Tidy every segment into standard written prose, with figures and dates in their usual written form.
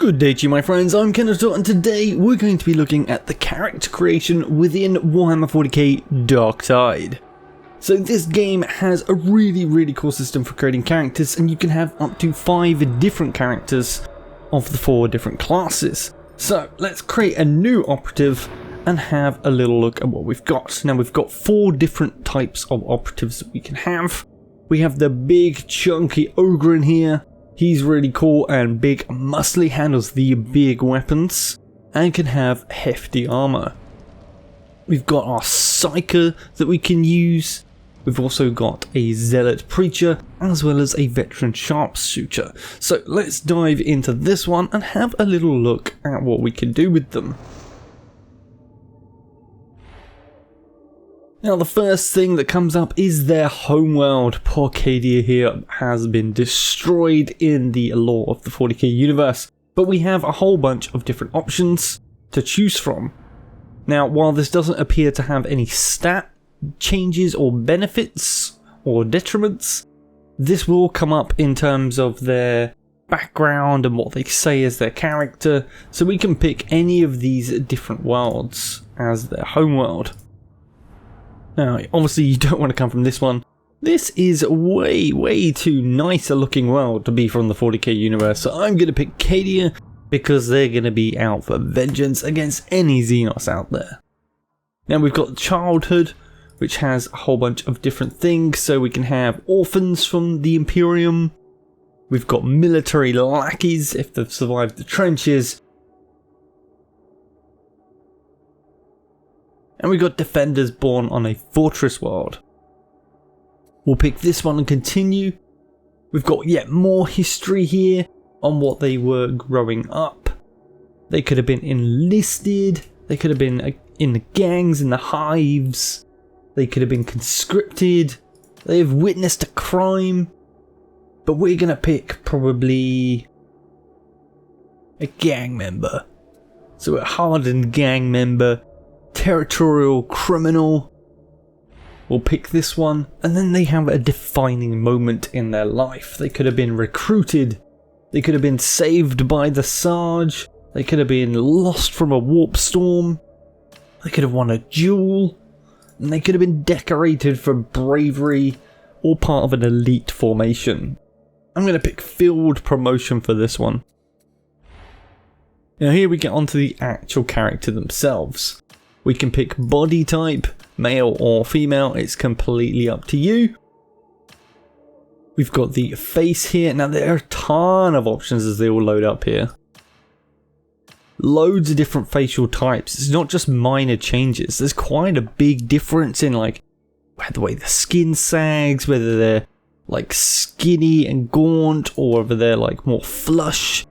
Good day to you, my friends. I'm Kenneth, and today we're going to be looking at the character creation within Warhammer 40k Darktide. So this game has a really cool system for creating characters, and you can have up to 5 different characters of the 4 different classes. So let's create a new operative and have a little look at what we've got. Now we've got 4 different types of operatives that we can have. We have the big chunky ogre in here. He's really cool and big, muscly, handles the big weapons, and can have hefty armor. We've got our psyker that we can use. We've also got a zealot preacher, as well as a veteran sharpshooter. So let's dive into this one and have a little look at what we can do with them. Now the first thing that comes up is their homeworld. Poor Cadia here has been destroyed in the lore of the 40k universe, but we have a whole bunch of different options to choose from. Now while this doesn't appear to have any stat changes or benefits or detriments, this will come up in terms of their background and what they say as their character, so we can pick any of these different worlds as their homeworld. Now, obviously you don't want to come from this one. This is way too nice a looking world to be from the 40k universe, so I'm going to pick Cadia because they're going to be out for vengeance against any Xenos out there. Now we've got childhood, which has a whole bunch of different things, so we can have orphans from the Imperium. We've got military lackeys if they've survived the trenches. And we got defenders born on a fortress world. We'll pick this one and continue. We've got yet more history here on what they were growing up. They could have been enlisted. They could have been in the gangs, in the hives. They could have been conscripted. They have witnessed a crime. But we're going to pick probably a gang member. So a hardened gang member. Territorial criminal. We'll pick this one, and then they have a defining moment in their life. They could have been recruited, they could have been saved by the Sarge, they could have been lost from a warp storm, they could have won a duel, and they could have been decorated for bravery or part of an elite formation. I'm going to pick field promotion for this one. Now here we get onto the actual character themselves. We can pick body type, male or female, it's completely up to you. We've got the face here. Now there are a ton of options as they all load up here. Loads of different facial types. It's not just minor changes. There's quite a big difference in like the way the skin sags, whether they're like skinny and gaunt or whether they're like more flush.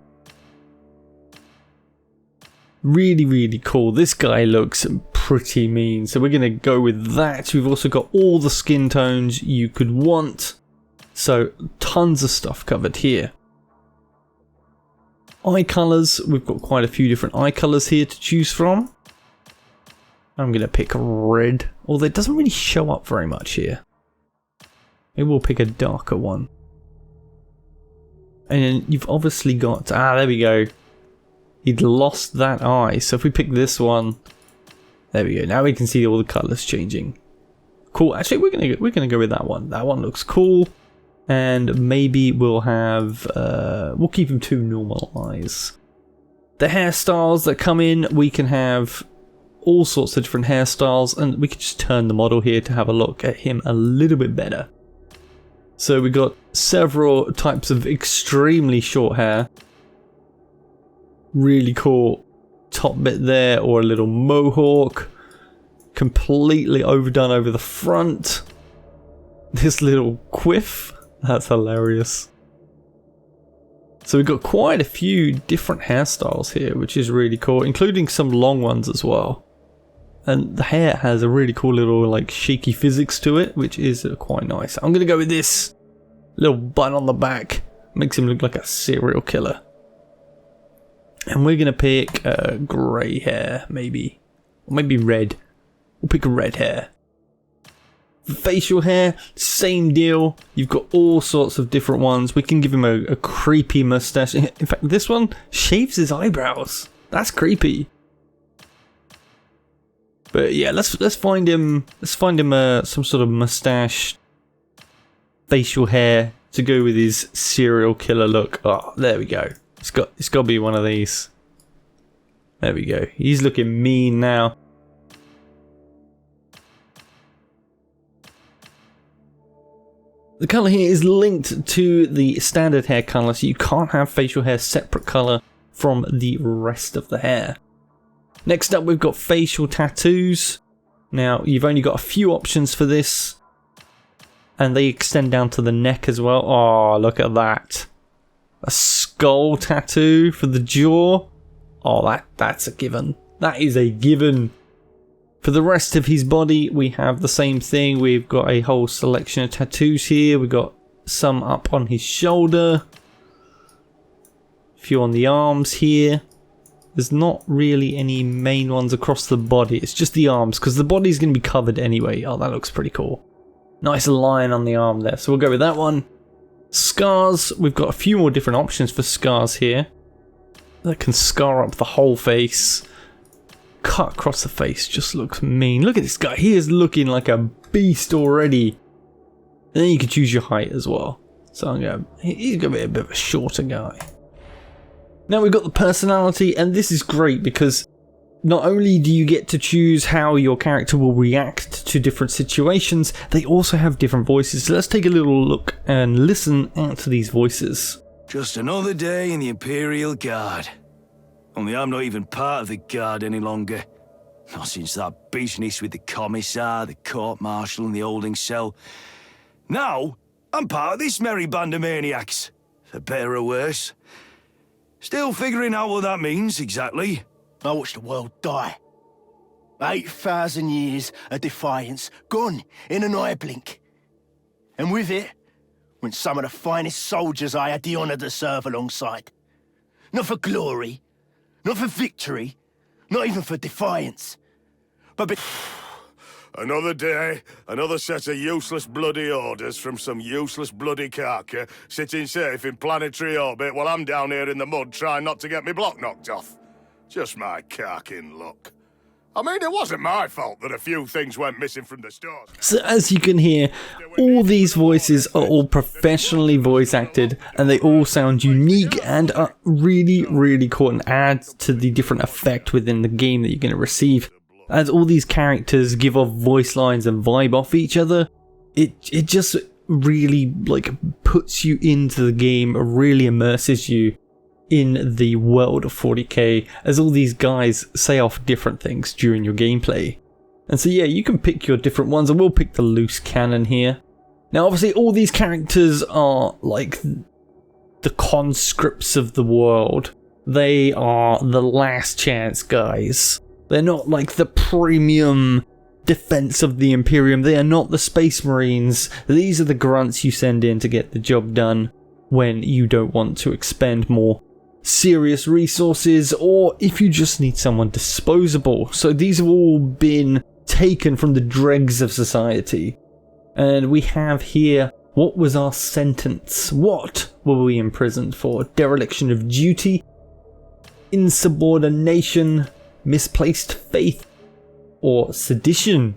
Really cool. This guy looks pretty mean, so we're going to go with that. We've also got all the skin tones you could want, so tons of stuff covered here. Eye colours, we've got quite a few different eye colours here to choose from. I'm going to pick red, although it doesn't really show up very much here. Maybe we'll pick a darker one. And then you've obviously got, there we go. He'd lost that eye, so if we pick this one, there we go. Now we can see all the colours changing. Cool. Actually, we're gonna go with that one. That one looks cool, and maybe we'll have we'll keep him 2 normal eyes. The hairstyles that come in, we can have all sorts of different hairstyles, and we can just turn the model here to have a look at him a little bit better. So we got several types of extremely short hair. Really cool top bit there, or a little mohawk, completely overdone over the front. This little quiff, that's hilarious. So we've got quite a few different hairstyles here, which is really cool, including some long ones as well. And the hair has a really cool little like shaky physics to it, which is quite nice. I'm gonna go with this little bun on the back, makes him look like a serial killer. And we're going to pick grey hair, maybe. Or maybe red. We'll pick red hair. For facial hair, same deal. You've got all sorts of different ones. We can give him a creepy mustache. In fact, this one shaves his eyebrows. That's creepy. But yeah, let's find him. Let's find him some sort of mustache, facial hair to go with his serial killer look. Oh, there we go. It's got to be one of these. There we go. He's looking mean now. The colour here is linked to the standard hair colour, so you can't have facial hair separate colour from the rest of the hair. Next up, we've got facial tattoos. Now, you've only got a few options for this, and they extend down to the neck as well. Oh, look at that. A skull tattoo for the jaw. Oh, that's a given. That is a given. For the rest of his body, we have the same thing. We've got a whole selection of tattoos here. We've got some up on his shoulder. A few on the arms here. There's not really any main ones across the body. It's just the arms, because the body's going to be covered anyway. Oh, that looks pretty cool. Nice line on the arm there. So we'll go with that one. Scars. We've got a few more different options for scars here. That can scar up the whole face. Cut across the face just looks mean. Look at this guy. He is looking like a beast already. And then you can choose your height as well. So he's going to be a bit of a shorter guy. Now we've got the personality, and this is great because not only do you get to choose how your character will react to different situations, they also have different voices. So let's take a little look and listen out to these voices. Just another day in the Imperial Guard. Only I'm not even part of the Guard any longer. Not since that business with the Commissar, the Court-Martial and the holding cell. Now, I'm part of this merry band of maniacs. For better or worse. Still figuring out what that means, exactly. I watched the world die. 8,000 years of defiance, gone in an eye blink. And with it, went some of the finest soldiers I had the honour to serve alongside. Not for glory, not for victory, not even for defiance, but Another day, another set of useless bloody orders from some useless bloody carcass sitting safe in planetary orbit while I'm down here in the mud trying not to get me block knocked off. Just my carking luck. I mean, it wasn't my fault that a few things went missing from the stores. So as you can hear, all these voices are all professionally voice acted, and they all sound unique and are really, really cool and add to the different effect within the game that you're going to receive. As all these characters give off voice lines and vibe off each other, it just really puts you into the game, really immerses you in the world of 40k, as all these guys say off different things during your gameplay. And so yeah, you can pick your different ones, and we'll pick the loose cannon here. Now obviously all these characters are like the conscripts of the world. They are the last chance guys. They're not like the premium defense of the Imperium. They are not the Space Marines. These are the grunts you send in to get the job done when you don't want to expend more serious resources, or if you just need someone disposable. So these have all been taken from the dregs of society. And we have here, what was our sentence? What were we imprisoned for? Dereliction of duty, insubordination, misplaced faith, or sedition.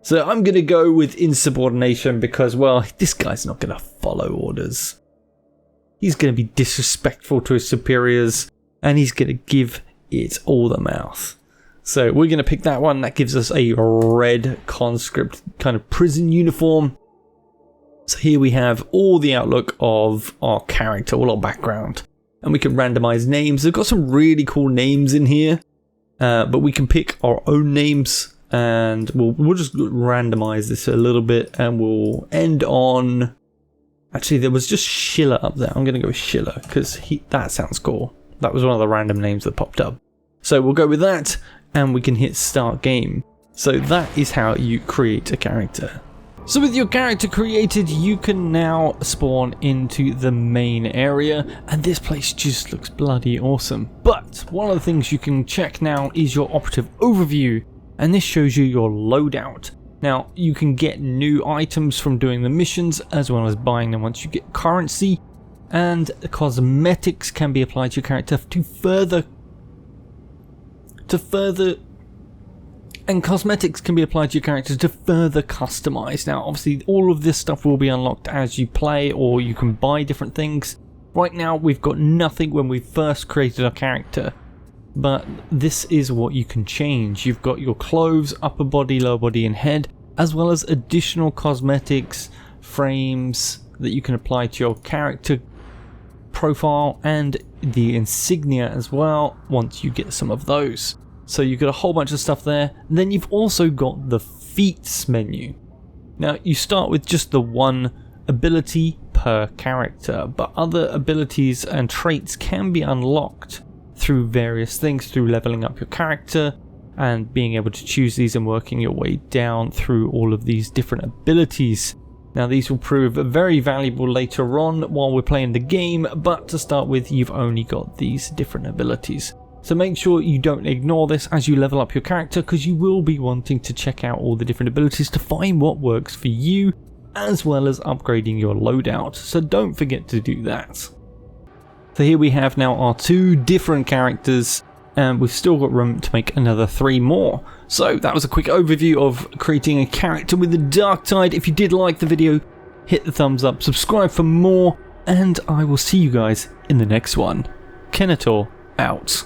So I'm going to go with insubordination because, well, this guy's not going to follow orders. He's going to be disrespectful to his superiors, and he's going to give it all the mouth. So we're going to pick that one. That gives us a red conscript kind of prison uniform. So here we have all the outlook of our character, all our background. And we can randomize names. They've got some really cool names in here. But we can pick our own names, and we'll just randomize this a little bit, and we'll end on... Actually, there was just Schiller up there. I'm going to go with Schiller because that sounds cool. That was one of the random names that popped up. So we'll go with that, and we can hit start game. So that is how you create a character. So with your character created, you can now spawn into the main area, and this place just looks bloody awesome. But one of the things you can check now is your operative overview, and this shows you your loadout. Now, you can get new items from doing the missions, as well as buying them once you get currency, and cosmetics can be applied to your character and cosmetics can be applied to your character to further customize. Now, obviously, all of this stuff will be unlocked as you play, or you can buy different things. Right now, we've got nothing when we first created our character, but this is what you can change. You've got your clothes, upper body, lower body, and head, as well as additional cosmetics, frames that you can apply to your character profile, and the insignia as well once you get some of those. So you've got a whole bunch of stuff there. And then you've also got the feats menu. Now, you start with just the one ability per character, but other abilities and traits can be unlocked through various things, through leveling up your character and being able to choose these and working your way down through all of these different abilities. Now, these will prove very valuable later on while we're playing the game, but to start with, you've only got these different abilities. So make sure you don't ignore this as you level up your character, because you will be wanting to check out all the different abilities to find what works for you, as well as upgrading your loadout. So don't forget to do that. So here we have now our 2 different characters, and we've still got room to make another 3 more. So that was a quick overview of creating a character with the Darktide. If you did like the video, hit the thumbs up, subscribe for more, and I will see you guys in the next one. Kenator out.